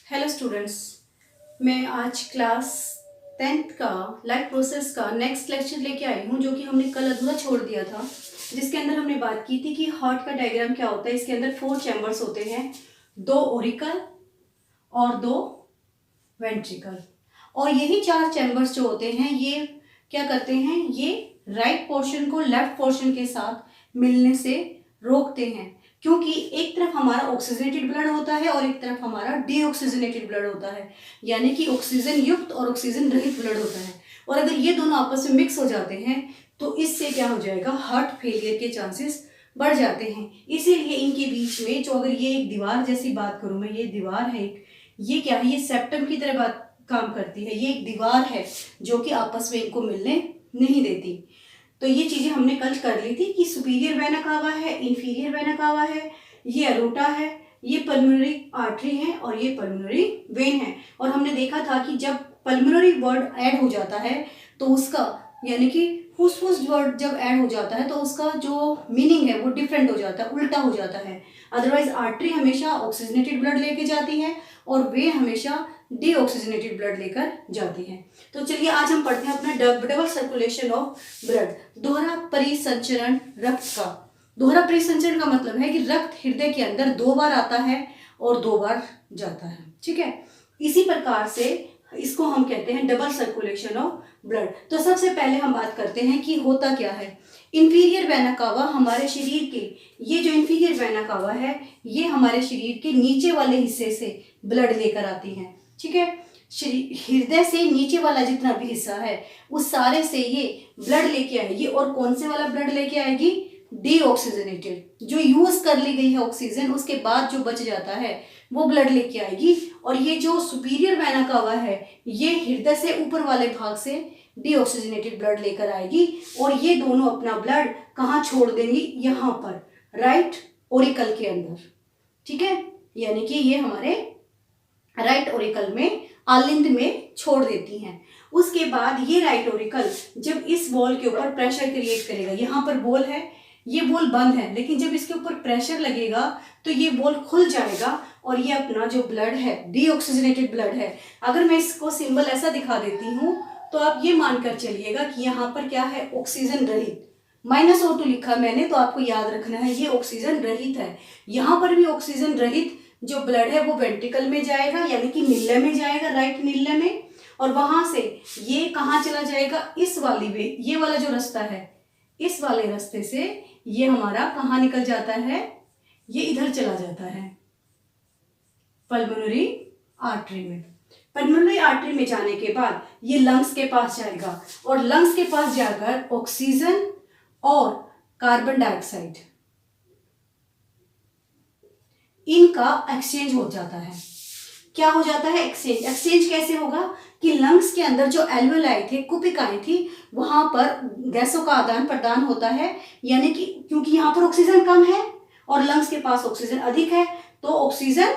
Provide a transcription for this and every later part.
Hello students, मैं आज class 10th का लाइफ प्रोसेस का नेक्स्ट लेक्चर लेके आई हूँ, जो कि हमने कल अधूरा छोड़ दिया था, जिसके अंदर हमने बात की थी कि हार्ट का डायग्राम क्या होता है। इसके अंदर 4 चैम्बर्स होते हैं, 2 ओरिकल और 2 वेंट्रिकल। और यही 4 चैम्बर्स जो होते हैं ये क्या करते हैं, ये राइट पोर्शन को लेफ्ट पोर्शन के साथ मिलने से रोकते हैं, क्योंकि एक तरफ हमारा ऑक्सीजनेटेड ब्लड होता है और एक तरफ हमारा डीऑक्सीजनेटेड ब्लड होता है, यानी कि ऑक्सीजन युक्त और ऑक्सीजन रहित ब्लड होता है। और अगर ये दोनों आपस में मिक्स हो जाते हैं तो इससे क्या हो जाएगा, हार्ट फेलियर के चांसेस बढ़ जाते हैं। इसीलिए इनके बीच में जो, अगर ये एक दीवार जैसी बात करूं मैं, ये दीवार है, ये क्या है, ये सेप्टम की तरह बात काम करती है। ये एक दीवार है जो कि आपस में इनको मिलने नहीं देती। तो ये चीजें हमने कल कर ली थी कि सुपीरियर वेना कावा है, इंफीरियर वेना कावा है, ये अरोटा है, ये पल्मोनरी आर्टरी है और ये पल्मोनरी वेन है। और हमने देखा था कि जब पल्मोनरी वर्ड ऐड हो जाता है तो उसका, यानी कि फुसफुस वर्ड जब ऐड हो जाता है तो उसका जो मीनिंग है वो डिफरेंट हो जाता है, उल्टा हो जाता है। अदरवाइज आर्टरी हमेशा ऑक्सीजनेटेड ब्लड लेके जाती है और वे हमेशा डीऑक्सीजनेटेड ब्लड लेकर जाती है। तो चलिए आज हम पढ़ते हैं अपना डबल सर्कुलेशन ऑफ ब्लड, दोहरा परिसंचरण रक्त का। दोहरा परिसंचरण का मतलब है कि रक्त हृदय के अंदर 2 बार आता है और 2 बार जाता है, ठीक है। इसी प्रकार से इसको हम कहते हैं डबल सर्कुलेशन ऑफ ब्लड। तो सबसे पहले हम बात करते हैं कि होता क्या है। इंफीरियर वेना कावा हमारे शरीर के, ये जो इंफीरियर वेना कावा है ये हमारे शरीर के नीचे वाले हिस्से से ब्लड लेकर आती है, ठीक है। हृदय से नीचे वाला जितना भी हिस्सा है उस सारे से ये ब्लड लेके आएगी। और कौन से वाला ब्लड लेके आएगी, डीऑक्सीजनेटेड, जो यूज कर ली गई है ऑक्सीजन उसके बाद जो बच जाता है वो ब्लड लेके आएगी। और ये जो सुपीरियर वेना कावा है ये हृदय से ऊपर वाले भाग से डीऑक्सीजनेटेड ब्लड लेकर आएगी। और ये दोनों अपना ब्लड कहाँ छोड़ देंगी, यहाँ पर राइट ओरिकल के अंदर, ठीक है। यानी कि ये हमारे राइट ओरिकल में आलिंद में छोड़ देती हैं। उसके बाद ये राइट ओरिकल जब इस बॉल के ऊपर प्रेशर क्रिएट करेगा, यहाँ पर बॉल है, ये बॉल बंद है, लेकिन जब इसके ऊपर प्रेशर लगेगा तो ये बॉल खुल जाएगा और ये अपना जो ब्लड है, डीऑक्सीजनेटेड ब्लड है। अगर मैं इसको सिंबल ऐसा दिखा देती हूँ तो आप ये मानकर चलिएगा कि यहाँ पर क्या है, ऑक्सीजन रहित, -O2 लिखा मैंने, तो आपको याद रखना है ये ऑक्सीजन रहित है। यहाँ पर भी ऑक्सीजन रहित जो ब्लड है वो वेंट्रिकल में जाएगा, यानी कि नीले में जाएगा, राइट नीले में। और वहां से ये कहाँ चला जाएगा, इस वाली वे, ये वाला जो रास्ता है, इस वाले रास्ते से ये हमारा कहाँ निकल जाता है, ये इधर चला जाता है पल्मोनरी आर्टरी में। पल्मोनरी आर्टरी में जाने के बाद ये लंग्स के पास जाएगा और लंग्स के पास जाकर ऑक्सीजन और कार्बन डाइऑक्साइड इनका एक्सचेंज हो जाता है। क्या हो जाता है, एक्सचेंज। एक्सचेंज कैसे होगा कि लंग्स के अंदर जो एल्वेलाई थे, कुपिकाएं थी, वहां पर गैसों का आदान प्रदान होता है। यानी कि क्योंकि यहाँ पर ऑक्सीजन कम है और लंग्स के पास ऑक्सीजन अधिक है तो ऑक्सीजन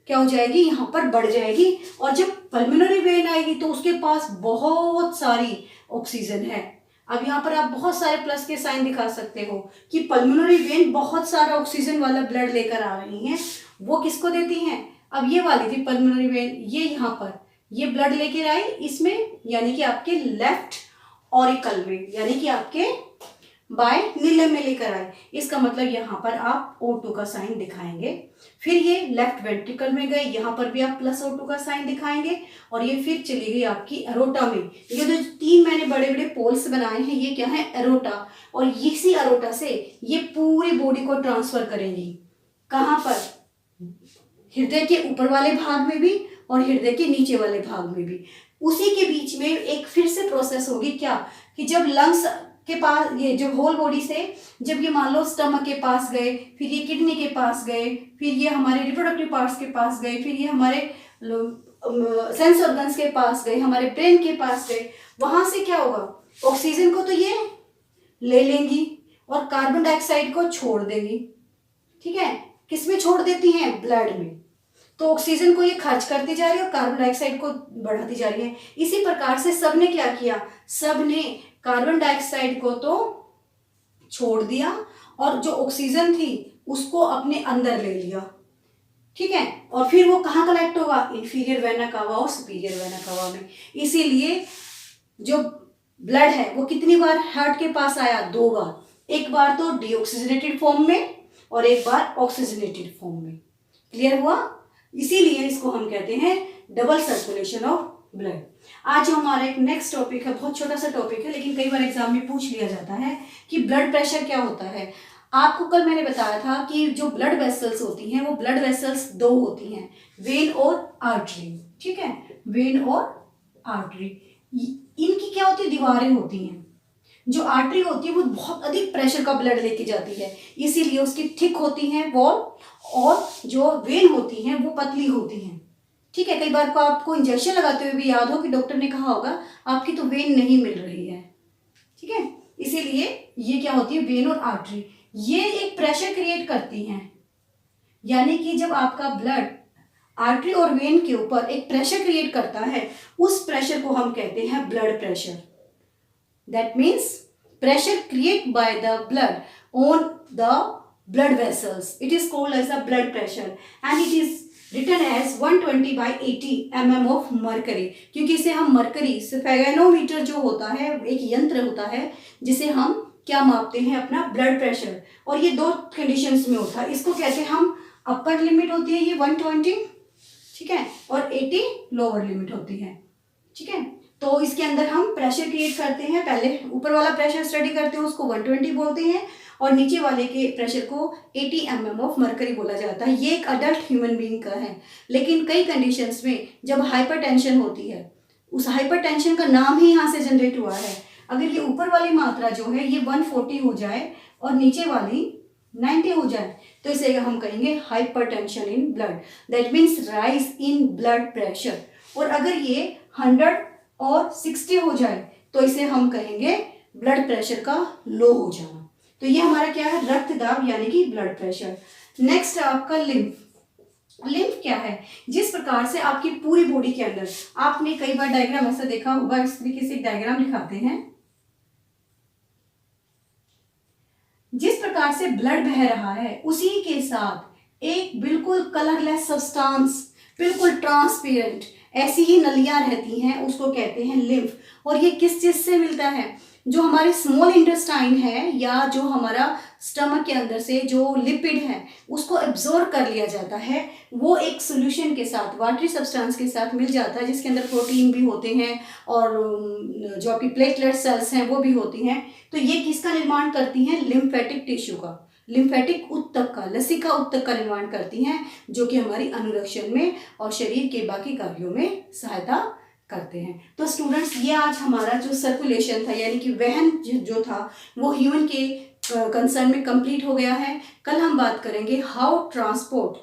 क्या हो जाएगी, यहाँ पर बढ़ जाएगी। और जब पल्मोनरी वेन आएगी तो उसके पास बहुत सारी ऑक्सीजन है। अब यहाँ पर आप बहुत सारे प्लस के साइन दिखा सकते हो कि पल्मोनरी वेन बहुत सारा ऑक्सीजन वाला ब्लड लेकर आ रही हैं। वो किसको देती हैं, अब ये वाली थी पल्मोनरी वेन, ये यहाँ पर ये ब्लड लेकर आई इसमें, यानी कि आपके लेफ्ट ऑरिकल में, यानी कि आपके बाय नीले में लेकर आए। इसका मतलब यहाँ पर आप O2 का साइन दिखाएंगे। फिर ये लेफ्ट वेंट्रिकल में गए, यहाँ पर भी आप +O2 का साइन दिखाएंगे। और ये फिर चली गई आपकी एरोटा में। ये जो 3 मैंने बड़े बड़े पोल्स बनाए हैं ये क्या है, एरोटा। और इसी एरोटा से ये पूरी बॉडी को ट्रांसफर करेंगी, कहाँ पर, हृदय के ऊपर वाले भाग में भी और हृदय के नीचे वाले भाग में भी। उसी के बीच में एक फिर से प्रोसेस होगी, क्या कि जब लंग्स के पास, ये जो होल बॉडी से जब ये मान लो स्टमक के पास गए, फिर ये किडनी के पास गए, फिर ये हमारे रिप्रोडक्टिव पार्ट्स के पास गए, फिर ये हमारे सेंस ऑर्गन्स के पास गए, हमारे ब्रेन के पास गए, वहां से क्या होगा, ऑक्सीजन को तो ये ले लेंगी और कार्बन डाइऑक्साइड को छोड़ देंगी, ठीक है। किसमें छोड़ देती हैं, ब्लड में। तो ऑक्सीजन को ये खर्च करती जा रही है और कार्बन डाइऑक्साइड को बढ़ाती जा रही है। इसी प्रकार से सबने क्या किया, सबने कार्बन डाइऑक्साइड को तो छोड़ दिया और जो ऑक्सीजन थी उसको अपने अंदर ले लिया। ठीक है। और फिर वो कहाँ कलेक्ट होगा, इंफीरियर वेना कावा और सुपीरियर वेना कावा में। इसीलिए जो ब्लड है वो कितनी बार हार्ट के पास आया, 2 बार। एक बार तो डीऑक्सीजनेटेड फॉर्म में और एक बार ऑक्सीजनेटेड फॉर्म में। क्लियर हुआ। इसीलिए इसको हम कहते हैं डबल सर्कुलेशन ऑफ ब्लड। आज हमारा एक नेक्स्ट टॉपिक है, बहुत छोटा सा टॉपिक है लेकिन कई बार एग्जाम में पूछ लिया जाता है कि ब्लड प्रेशर क्या होता है। आपको कल मैंने बताया था कि जो ब्लड वेसल्स होती हैं वो ब्लड वेसल्स 2 होती हैं, वेन और आर्टरी। ठीक है, वेन और आर्टरी, इनकी क्या होती है, दीवारें होती हैं। जो आर्टरी होती है वो बहुत अधिक प्रेशर का ब्लड लेके जाती है, इसीलिए उसकी थिक होती हैं वॉल, और जो वेन होती हैं वो पतली होती हैं। ठीक है, कई बार को आपको इंजेक्शन लगाते हुए भी याद हो कि डॉक्टर ने कहा होगा आपकी तो वेन नहीं मिल रही है। ठीक है, इसीलिए ये क्या होती है, वेन और आर्टरी, ये एक प्रेशर क्रिएट करती हैं। यानी कि जब आपका ब्लड आर्टरी और वेन के ऊपर एक प्रेशर क्रिएट करता है, उस प्रेशर को हम कहते हैं blood pressure. That means pressure create by the blood on the blood vessels, it is called as the blood pressure and it is written as 120 by 80 mm of mercury, क्योंकि इसे हम मरकरी स्फेगेनोमीटर जो होता है एक यंत्र होता है जिसे हम क्या मापते हैं, अपना ब्लड प्रेशर। और ये 2 कंडीशंस में होता है। इसको कहते हैं हम अपर लिमिट होती है ये 120, ठीक है, और 80 लोअर लिमिट होती है। ठीक है, तो इसके अंदर हम प्रेशर क्रिएट करते हैं। पहले ऊपर वाला प्रेशर स्टडी करते हैं, उसको 120 बोलते हैं, और नीचे वाले के प्रेशर को 80 mm ऑफ मरकरी बोला जाता है। ये एक अडल्ट ह्यूमन बीइंग का है। लेकिन कई कंडीशंस में जब हाइपरटेंशन होती है, उस हाइपरटेंशन का नाम ही यहाँ से जनरेट हुआ है। अगर ये ऊपर वाली मात्रा जो है ये 140 हो जाए और नीचे वाली 90 हो जाए तो इसे हम कहेंगे hypertension in blood, that means rise in blood pressure. और अगर ये 100 और 60 हो जाए तो इसे हम कहेंगे ब्लड प्रेशर का लो हो जाना। तो ये हमारा क्या है, रक्त दाब यानी कि ब्लड प्रेशर। नेक्स्ट आपका लिम्फ। लिम्फ क्या है, जिस प्रकार से आपकी पूरी बॉडी के अंदर, आपने कई बार डायग्राम ऐसा देखा होगा, इस तरीके से एक डायग्राम दिखाते हैं। जिस प्रकार से ब्लड बह रहा है उसी के साथ एक बिल्कुल कलरलेस सब्सटेंस, बिल्कुल ट्रांसपेरेंट ऐसी ही नलियां रहती हैं, उसको कहते हैं लिम्फ। और ये किस चीज से मिलता है, जो हमारे स्मॉल इंटेस्टाइन है या जो हमारा स्टमक के अंदर से जो लिपिड है उसको एब्जॉर्ब कर लिया जाता है, वो एक सोल्यूशन के साथ, वाटरी सब्सटेंस के साथ मिल जाता है, जिसके अंदर प्रोटीन भी होते हैं और जो आपकी प्लेटलेट सेल्स हैं वो भी होती हैं। तो ये किसका निर्माण करती हैं, लिम्फेटिक टिश्यू का, लिम्फेटिक उत्तक का, लसिका उत्तक का निर्माण करती हैं, जो कि हमारी अनुरक्षण में और शरीर के बाकी कार्यों में सहायता करते हैं। तो स्टूडेंट्स, ये आज हमारा जो सर्कुलेशन था यानी कि वहन जो था वो ह्यूमन के कंसर्न में कंप्लीट हो गया है। कल हम बात करेंगे how transport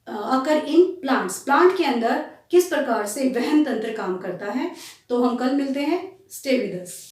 occur in plants, plant के अंदर किस प्रकार से वहन तंत्र काम करता है। तो हम कल मिलते हैं, स्टे विद अस।